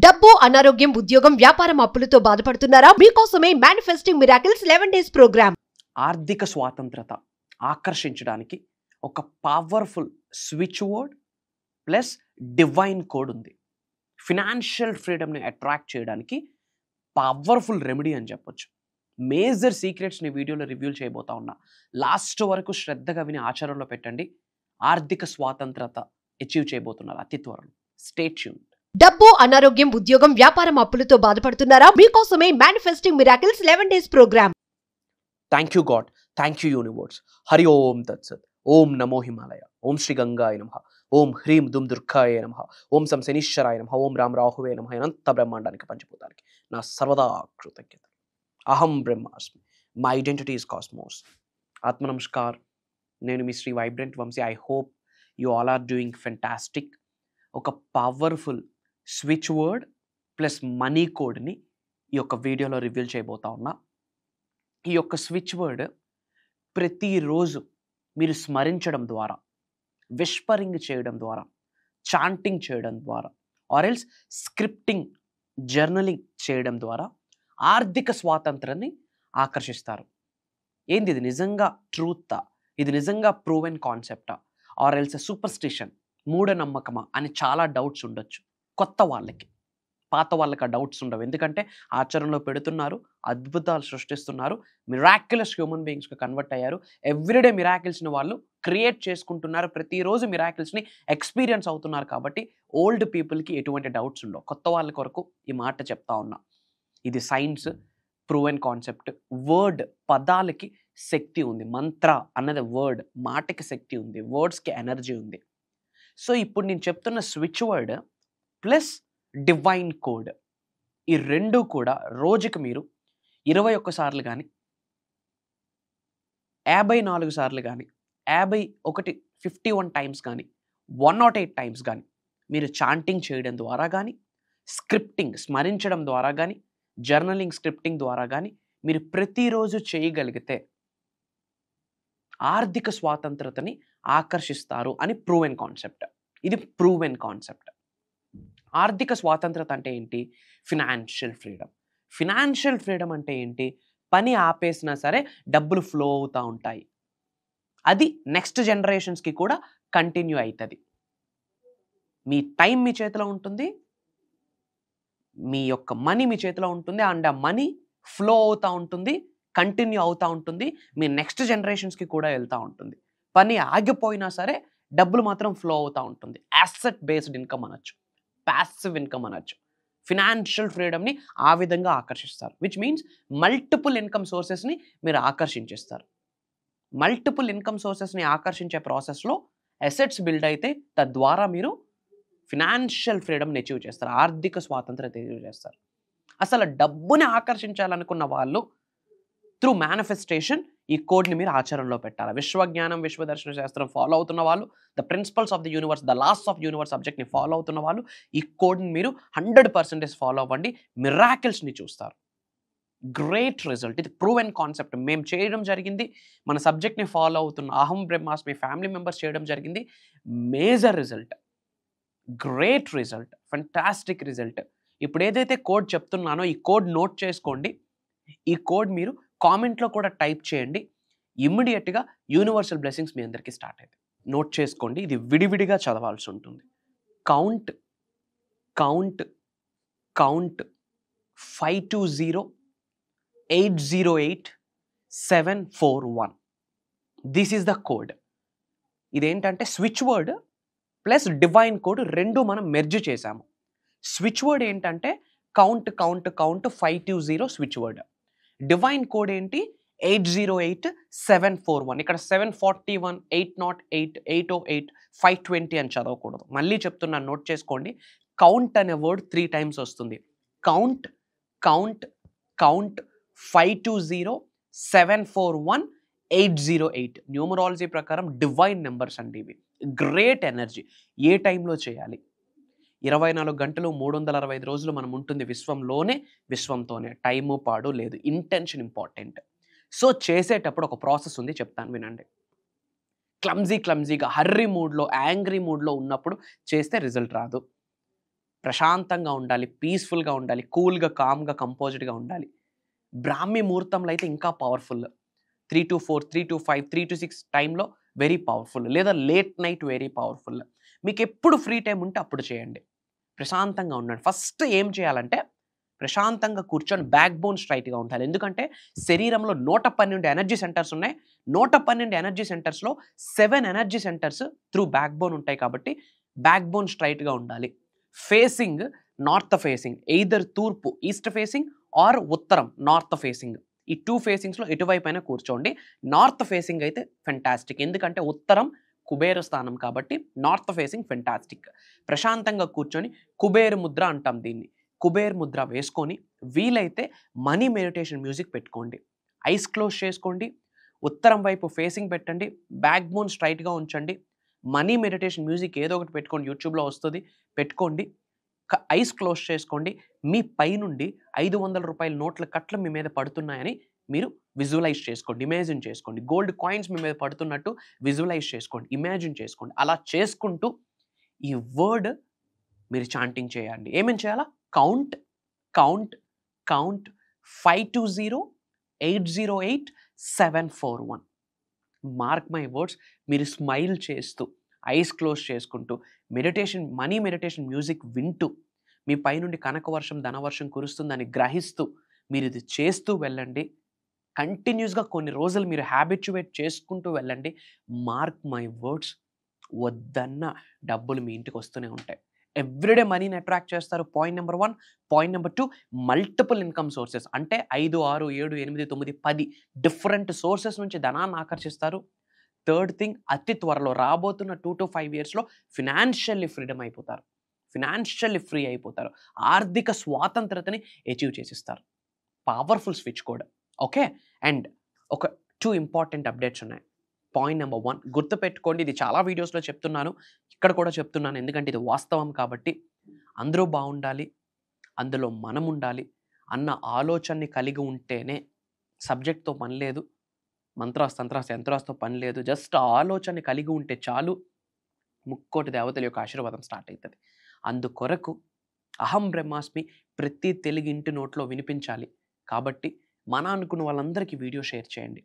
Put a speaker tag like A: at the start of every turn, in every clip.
A: డబ్బు, అనారోగ్యం, ఉద్యోగం, వ్యాపారం, అప్పులతో బాధపడుతున్నారా? మీకోసమే మేనిఫెస్టింగ్ మిరాకిల్స్ 11 డేస్ ప్రోగ్రామ్.
B: ఆర్థిక స్వాతంత్రత ఆకర్షించడానికి ఒక powerful switch word plus divine code ఉంది. ఫినాన్షియల్ ఫ్రీడమ్ని అట్రాక్ట్ చేయడానికి పవర్ఫుల్ రెమెడీ అని చెప్పొచ్చు. మేజర్ సీక్రెట్స్ని వీడియోలో రివ్యూ చేయబోతా ఉన్నా. లాస్ట్ వరకు శ్రద్ధగా విని ఆచరణలో పెట్టండి. ఆర్థిక స్వాతంత్రత అచీవ్ చేయబోతున్నారు అతి త్వరలో. Stay tuned.
A: డబ్బు, అనారోగ్యం, ఉద్యోగం, వ్యాపారం, అప్పులతో బాధపడుతున్నారా? మీకోసమే manifesting miracles 11 days program.
B: Thank you God, thank you universe. హరి ఓం తత్సత్. ఓం నమో హిమాలయ. ఓం శ్రీ గంగాయ నమః. ఓం హ్రీం దుమ్ దుర్గాయ నమః. ఓం సం శనీశ్వరాయ నమః. ఓం రామ్ రాహువే నమః. అనంత బ్రహ్మాండానికి పంచభూతానికి నా సర్వదా కృతజ్ఞత. అహం బ్రహ్మాస్మి. My identity is cosmos. ఆత్మ నమస్కార్. నేను మీ Shri Vibrant Vamshi. I hope you all are doing fantastic. ఒక powerful switch word plus money కోడ్ని ఈ యొక్క వీడియోలో రివీల్ చేయబోతా ఉన్నా. ఈ యొక్క స్విచ్ వర్డ్ ప్రతిరోజు మీరు స్మరించడం ద్వారా, విస్పరింగ్ చేయడం ద్వారా, చాంటింగ్ చేయడం ద్వారా, ఆర్ ఎల్స్ స్క్రిప్టింగ్, జర్నలింగ్ చేయడం ద్వారా ఆర్థిక స్వాతంత్రాన్ని ఆకర్షిస్తారు. ఏంది ఇది? నిజంగా ట్రూతా? ఇది నిజంగా ప్రూవెన్ కాన్సెప్టా? ఆర్ ఎల్స్ సూపర్స్టిషన్, మూఢనమ్మకమా అని చాలా డౌట్స్ ఉండొచ్చు. కొత్త వాళ్ళకి, పాత వాళ్ళకి ఆ డౌట్స్ ఉండవు. ఎందుకంటే ఆచరణలో పెడుతున్నారు, అద్భుతాలు సృష్టిస్తున్నారు, మిరాక్యులస్ హ్యూమన్ బీయింగ్స్గా కన్వర్ట్ అయ్యారు. ఎవ్రీడే మిరాకిల్స్ని వాళ్ళు క్రియేట్ చేసుకుంటున్నారు. ప్రతిరోజు మిరాకిల్స్ని ఎక్స్పీరియన్స్ అవుతున్నారు. కాబట్టి ఓల్డ్ పీపుల్కి ఎటువంటి డౌట్స్ ఉండవు. కొత్త వాళ్ళ కొరకు ఈ మాట చెప్తా ఉన్నా. ఇది సైన్స్, ప్రూవెన్ కాన్సెప్ట్. వర్డ్, పదాలకి శక్తి ఉంది. మంత్ర అన్నది వర్డ్, మాటకి శక్తి ఉంది, వర్డ్స్కి ఎనర్జీ ఉంది. సో ఇప్పుడు నేను చెప్తున్న switch word plus divine code, ఈ రెండు కూడా రోజుకి మీరు 21 సార్లు కానీ, 54 సార్లు కానీ, 51 టైమ్స్ కానీ, 108 టైమ్స్ కానీ మీరు చాంటింగ్ చేయడం ద్వారా కానీ, స్క్రిప్టింగ్ స్మరించడం ద్వారా కానీ, జర్నలింగ్ స్క్రిప్టింగ్ ద్వారా కానీ మీరు ప్రతిరోజు చేయగలిగితే ఆర్థిక స్వాతంత్రతని ఆకర్షిస్తారు అని ప్రూవెన్ కాన్సెప్ట్. ఇది ప్రూవెన్ కాన్సెప్ట్. ఆర్థిక స్వాతంత్రత అంటే ఏంటి? Financial freedom. ఫినాన్షియల్ ఫ్రీడమ్ అంటే ఏంటి? పని ఆపేసినా సరే డబ్బులు ఫ్లో అవుతూ ఉంటాయి. అది నెక్స్ట్ జనరేషన్స్కి కూడా కంటిన్యూ అవుతుంది. మీ టైం మీ చేతిలో ఉంటుంది, మీ యొక్క మనీ మీ చేతిలో ఉంటుంది, అండ్ ఆ మనీ ఫ్లో అవుతూ ఉంటుంది, కంటిన్యూ అవుతూ ఉంటుంది, మీ నెక్స్ట్ జనరేషన్స్కి కూడా వెళ్తూ ఉంటుంది. పని ఆగిపోయినా సరే డబ్బులు మాత్రం ఫ్లో అవుతూ ఉంటుంది. యాసెట్ బేస్డ్ ఇన్కమ్ అనొచ్చు, ప్యాసివ్ ఇన్కమ్ అనొచ్చు. ఫినాన్షియల్ ఫ్రీడమ్ని ఆ విధంగా ఆకర్షిస్తారు. విచ్ మీన్స్ మల్టిపుల్ ఇన్కమ్ సోర్సెస్ని మీరు ఆకర్షించేస్తారు. మల్టిపుల్ ఇన్కమ్ సోర్సెస్ని ఆకర్షించే ప్రాసెస్లో అసెట్స్ బిల్డ్ అయితే తద్వారా మీరు ఫినాన్షియల్ ఫ్రీడమ్ని అచీవ్ చేస్తారు, ఆర్థిక స్వాతంత్రత అచీవ్ చేస్తారు. అసలు డబ్బుని ఆకర్షించాలనుకున్న వాళ్ళు త్రూ మేనిఫెస్టేషన్ ఈ కోడ్ని మీరు ఆచరణలో పెట్టాలి. విశ్వజ్ఞానం, విశ్వదర్శన శాస్త్రం ఫాలో అవుతున్న వాళ్ళు, the principles of the universe, the laws of universe సబ్జెక్ట్ని ఫాలో అవుతున్న వాళ్ళు ఈ కోడ్ని మీరు 100% ఫాలో అవ్వండి. మిరాకిల్స్ని చూస్తారు. Great result. ఇది ప్రూవెన్ కాన్సెప్ట్. మేము చేయడం జరిగింది. మన సబ్జెక్ట్ని ఫాలో అవుతున్న అహం బ్రహ్మాస్మి ఫ్యామిలీ మెంబర్స్ చేయడం జరిగింది. Major result, great result, fantastic result. ఇప్పుడు ఏదైతే కోడ్ చెప్తున్నానో ఈ కోడ్ నోట్ చేసుకోండి. ఈ కోడ్ మీరు కామెంట్లో కూడా టైప్ చేయండి. ఇమ్మీడియట్గా యూనివర్సల్ బ్లెస్సింగ్స్ మీ అందరికీ స్టార్ట్ అవుతాయి. నోట్ చేసుకోండి. ఇది విడివిడిగా చదవాల్సి ఉంటుంది. Count count count 52080871. This is the code. ఇదేంటంటే switch word plus divine code రెండు మనం మెర్జ్ చేసాము. స్విచ్ వర్డ్ ఏంటంటే count count count 520 switch word. Divine code ఏంటి? 808741. ఇక్కడ 741, 808, 808, 520 అని చదవకూడదు. మళ్ళీ చెప్తున్నాను, నోట్ చేసుకోండి. కౌంట్ అనే వర్డ్ 3 టైమ్స్ వస్తుంది. Count count count 520741 808. న్యూమరాలజీ ప్రకారం డివైన్ నెంబర్స్ అండి ఇవి. Great energy. ఏ టైంలో చేయాలి? 24 గంటలు 365 రోజులు మనం ఉంటుంది విశ్వంలోనే, విశ్వంతోనే. టైము పాడు లేదు. Intention important. సో చేసేటప్పుడు ఒక ప్రాసెస్ ఉంది, చెప్తాను వినండి. క్లమ్జీగా హర్రీ మూడ్లో, యాంగ్రీ మూడ్లో ఉన్నప్పుడు చేస్తే రిజల్ట్ రాదు. ప్రశాంతంగా ఉండాలి, పీస్ఫుల్గా ఉండాలి, కూల్గా, కామ్గా, కంపోజ్డ్గా ఉండాలి. బ్రాహ్మీ ముహూర్తంలో అయితే ఇంకా పవర్ఫుల్. 3 to 4, 3 to 5, 3 to 6 టైంలో వెరీ పవర్ఫుల్. లేదా లేట్ నైట్ వెరీ పవర్ఫుల్. మీకు ఎప్పుడు ఫ్రీ టైం ఉంటే అప్పుడు చేయండి. ప్రశాంతంగా ఉండండి. ఫస్ట్ ఏం చేయాలంటే ప్రశాంతంగా కూర్చొని బ్యాక్ బోన్ స్ట్రైట్గా ఉండాలి. ఎందుకంటే శరీరంలో 112 ఎనర్జీ సెంటర్స్ ఉన్నాయి. 112 ఎనర్జీ సెంటర్స్లో 7 energy centres through backbone ఉంటాయి. కాబట్టి బ్యాక్ బోన్ స్ట్రైట్గా ఉండాలి. ఫేసింగ్ నార్త్ ఫేసింగ్, ఎయిదర్ తూర్పు ఈస్ట్ ఫేసింగ్ ఆర్ ఉత్తరం నార్త్ ఫేసింగ్. ఈ 2 ఫేసింగ్స్లో ఎటువైపు అయినా కూర్చోండి. నార్త్ ఫేసింగ్ అయితే ఫెంటాస్టిక్. ఎందుకంటే ఉత్తరం కుబేర స్థానం కాబట్టి నార్త్ ఫేసింగ్ ఫెంటాస్టిక్. ప్రశాంతంగా కూర్చొని కుబేర ముద్ర అంటాం దీన్ని. కుబేర్ ముద్ర వేసుకొని వీలైతే మనీ మెడిటేషన్ మ్యూజిక్ పెట్టుకోండి. ఐస్ క్లోజ్ చేసుకోండి. ఉత్తరం వైపు ఫేసింగ్ పెట్టండి. బ్యాక్ బోన్ స్ట్రైట్గా ఉంచండి. మనీ మెడిటేషన్ మ్యూజిక్ ఏదో ఒకటి పెట్టుకోండి, యూట్యూబ్లో వస్తుంది, పెట్టుకోండి. ఐస్ క్లోజ్ చేసుకోండి. మీ పైనుండి 500 రూపాయల నోట్ల కట్లు మీ మీద పడుతున్నాయని మీరు విజువలైజ్ చేసుకోండి, ఇమాజిన్ చేసుకోండి. గోల్డ్ కాయిన్స్ మీ మీద పడుతున్నట్టు విజువలైజ్ చేసుకోండి, ఇమాజిన్ చేసుకోండి. అలా చేసుకుంటూ ఈ వర్డ్ మీరు చాంటింగ్ చేయండి. ఏమేం చేయాలా? Count count count 520-808-741. Mark my words. మీరు స్మైల్ చేస్తూ ఐస్ క్లోజ్ చేసుకుంటూ మెడిటేషన్, మనీ మెడిటేషన్ మ్యూజిక్ వింటూ మీ పైనుండి కనకవర్షం, ధనవర్షం కురుస్తుందని గ్రహిస్తూ మీరు ఇది చేస్తూ వెళ్ళండి. కంటిన్యూస్గా కొన్ని రోజులు మీరు హ్యాబిచ్యువేట్ చేసుకుంటూ వెళ్ళండి. మార్క్ మై వర్డ్స్, వద్దన్న డబ్బులు మీ ఇంటికి వస్తూనే ఉంటాయి. ఎవ్రీడే మనీని అట్రాక్ట్ చేస్తారు. Point number 1. Point number 2, multiple income sources. అంటే 5, 6, 7, 8, 9, 10 డిఫరెంట్ సోర్సెస్ నుంచి ధనాన్ని ఆకర్షిస్తారు. థర్డ్ థింగ్, అతి త్వరలో రాబోతున్న 2 to 5 ఇయర్స్లో ఫినాన్షియల్లీ ఫ్రీడమ్ అయిపోతారు. ఫినాన్షియల్లీ ఫ్రీ అయిపోతారు. ఆర్థిక స్వాతంత్రతని అచీవ్ చేసిస్తారు. Powerful switch code. Okay. And ఒక 2 ఇంపార్టెంట్ అప్డేట్స్ ఉన్నాయి. పాయింట్ నెంబర్ 1 గుర్తుపెట్టుకోండి. ఇది చాలా వీడియోస్లో చెప్తున్నాను, ఇక్కడ కూడా చెప్తున్నాను, ఎందుకంటే ఇది వాస్తవం కాబట్టి. అందరూ బాగుండాలి, అందులో మనం ఉండాలి అన్న ఆలోచనని కలిగి ఉంటేనే, సబ్జెక్ట్తో పని లేదు, మంత్రాస్ తంత్రాస్ యంత్రాస్తో పని లేదు, జస్ట్ ఆలోచనని కలిగి ఉంటే చాలు, ముక్కోటి దేవతల యొక్క ఆశీర్వాదం స్టార్ట్ అవుతుంది. అందుకొరకు అహం బ్రహ్మాస్మి ప్రతి తెలుగు ఇంటి నోట్లో వినిపించాలి. కాబట్టి మన అనుకున్న వాళ్ళందరికీ వీడియో షేర్ చేయండి,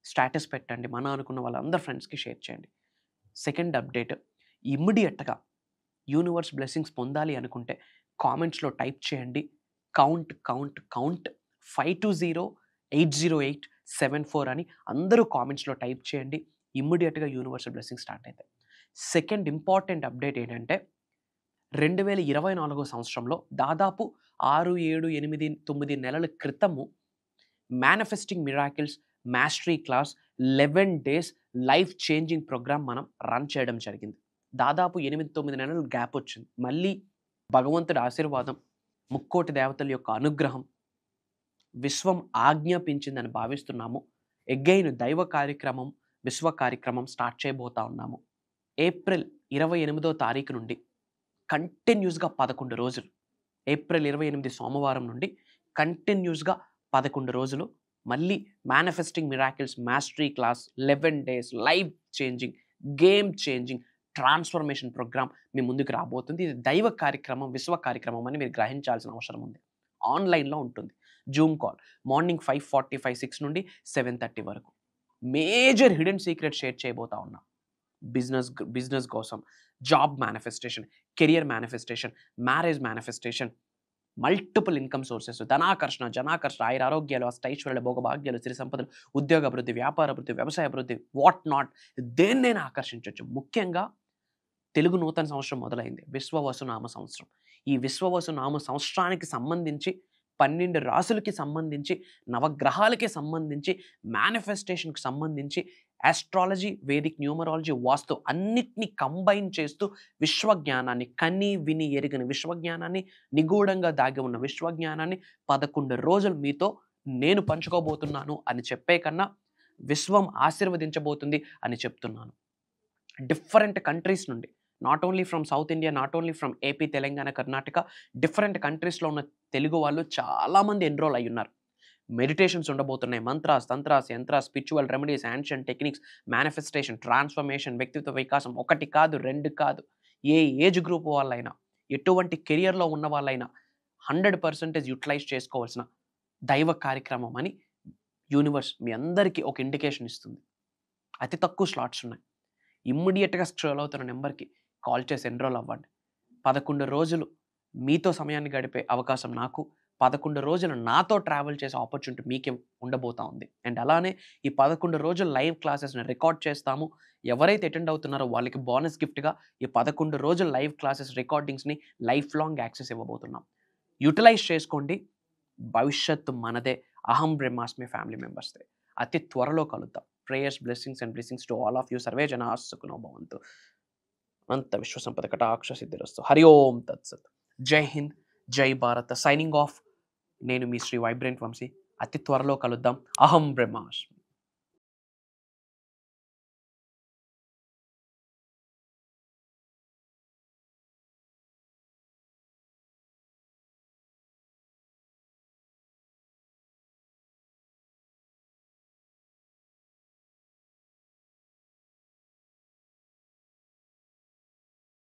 B: స్టేటస్ పెట్టండి, మన అనుకున్న వాళ్ళందరి ఫ్రెండ్స్కి షేర్ చేయండి. సెకండ్ అప్డేట్, ఇమ్మీడియట్గా యూనివర్స్ బ్లెస్సింగ్స్ పొందాలి అనుకుంటే కామెంట్స్లో టైప్ చేయండి కౌంట్ కౌంట్ కౌంట్ 520-808-741 అని అందరూ కామెంట్స్లో టైప్ చేయండి. ఇమ్మీడియట్గా యూనివర్సల్ బ్లెస్సింగ్ స్టార్ట్ అవుతాయి. సెకండ్ ఇంపార్టెంట్ అప్డేట్ ఏంటంటే 2024 సంవత్సరంలో దాదాపు 6, 7, 8, 9 నెలల క్రితము manifesting miracles mastery class 11 days life changing programme మనం రన్ చేయడం జరిగింది. దాదాపు 8-9 నెలలు గ్యాప్ వచ్చింది. మళ్ళీ భగవంతుడి ఆశీర్వాదం, ముక్కోటి దేవతల యొక్క అనుగ్రహం, విశ్వం ఆజ్ఞాపించిందని భావిస్తున్నాము. ఎగ్గైన్ దైవ కార్యక్రమం, విశ్వ కార్యక్రమం స్టార్ట్ చేయబోతా ఉన్నాము. ఏప్రిల్ 28వ తారీఖు నుండి కంటిన్యూస్గా 11 రోజులు, ఏప్రిల్ 28 సోమవారం నుండి కంటిన్యూస్గా 11 రోజులు మళ్ళీ manifesting miracles mastery class 11 days life changing, game changing transformation program మీ ముందుకు రాబోతుంది. ఇది దైవ కార్యక్రమం, విశ్వ కార్యక్రమం అని మీరు గ్రహించాల్సిన అవసరం ఉంది. ఆన్లైన్లో ఉంటుంది. జూమ్ కాల్ మార్నింగ్ 5:45, 6 నుండి 7:30 వరకు. మేజర్ హిడెన్ సీక్రెట్ షేర్ చేయబోతా ఉన్నా. బిజినెస్ కోసం, job manifestation, career manifestation, marriage manifestation, multiple income sources, ధనాకర్షణ, జనాకర్షణ, ఆరోగ్యాలు, అష్టైశ్వర్యాలు, భోగభాగ్యాలు, సిరి సంపదలు, ఉద్యోగ అభివృద్ధి, వ్యాపార అభివృద్ధి, వ్యవసాయ అభివృద్ధి, వాట్ నాట్, దేన్నైనా ఆకర్షించవచ్చు. ముఖ్యంగా తెలుగు నూతన సంవత్సరం మొదలైంది, విశ్వవసునామ సంవత్సరం. ఈ విశ్వవసునామ సంవత్సరానికి సంబంధించి 12 రాసులకి సంబంధించి, నవగ్రహాలకి సంబంధించి, మేనిఫెస్టేషన్కి సంబంధించి, ఆస్ట్రాలజీ, వేదిక్ న్యూమరాలజీ, వాస్తు అన్నిటినీ కంబైన్ చేస్తూ విశ్వజ్ఞానాన్ని, కని విని ఎరిగిన విశ్వజ్ఞానాన్ని, నిగూఢంగా దాగి ఉన్న విశ్వజ్ఞానాన్ని 11 రోజులు మీతో నేను పంచుకోబోతున్నాను అని చెప్పే కన్నా విశ్వం ఆశీర్వదించబోతుంది అని చెప్తున్నాను. డిఫరెంట్ కంట్రీస్ నుండి, not only from south India, not only from AP, Telangana, Karnataka, different కంట్రీస్లో ఉన్న తెలుగు వాళ్ళు చాలామంది ఎన్రోల్ అయ్యి ఉన్నారు. మెడిటేషన్స్ ఉండబోతున్నాయి. Mantras, tantras, yantras, spiritual remedies, ancient techniques, manifestation, transformation, వ్యక్తిత్వ వికాసం, 1 కాదు 2 కాదు, ఏ ఏజ్ గ్రూప్ వాళ్ళైనా ఎటువంటి కెరియర్లో ఉన్న వాళ్ళైనా 100% యూటిలైజ్ చేసుకోవాల్సిన దైవ కార్యక్రమం అని యూనివర్స్ మీ అందరికీ ఒక ఇండికేషన్ ఇస్తుంది. అతి తక్కువ స్లాట్స్ ఉన్నాయి. ఇమ్మీడియట్గా స్క్రోల్ అవుతున్న నెంబర్కి కాల్ చేసి ఎన్రోల్ అవ్వండి. 11 రోజులు మీతో సమయాన్ని గడిపే అవకాశం నాకు, 11 రోజులు నాతో ట్రావెల్ చేసే ఆపర్చునిటీ మీకే ఉండబోతా ఉంది. అండ్ అలానే ఈ 11 రోజులు లైవ్ క్లాసెస్ని రికార్డ్ చేస్తాము. ఎవరైతే అటెండ్ అవుతున్నారో వాళ్ళకి బోనస్ గిఫ్ట్గా ఈ 11 రోజుల లైవ్ క్లాసెస్ రికార్డింగ్స్ని లైఫ్ లాంగ్ యాక్సెస్ ఇవ్వబోతున్నాం. యూటిలైజ్ చేసుకోండి. భవిష్యత్తు మనదే. అహం బ్రహ్మాస్మి ఫ్యామిలీ మెంబర్స్దే. అతి త్వరలో కలుద్దాం. Prayers, blessings and blessings to all of you. Survey జనా సుఖినో భవంతు. అనంత విశ్వసంపద కటాక్ష సిద్ధిరస్తు. హరి ఓం తత్సత్. జై హింద్, జై భారత్. Signing off. నేను మీ శ్రీ వైబ్రెంట్ వంశీ. అతి త్వరలో కలుద్దాం. అహం బ్రహ్మాస్మి.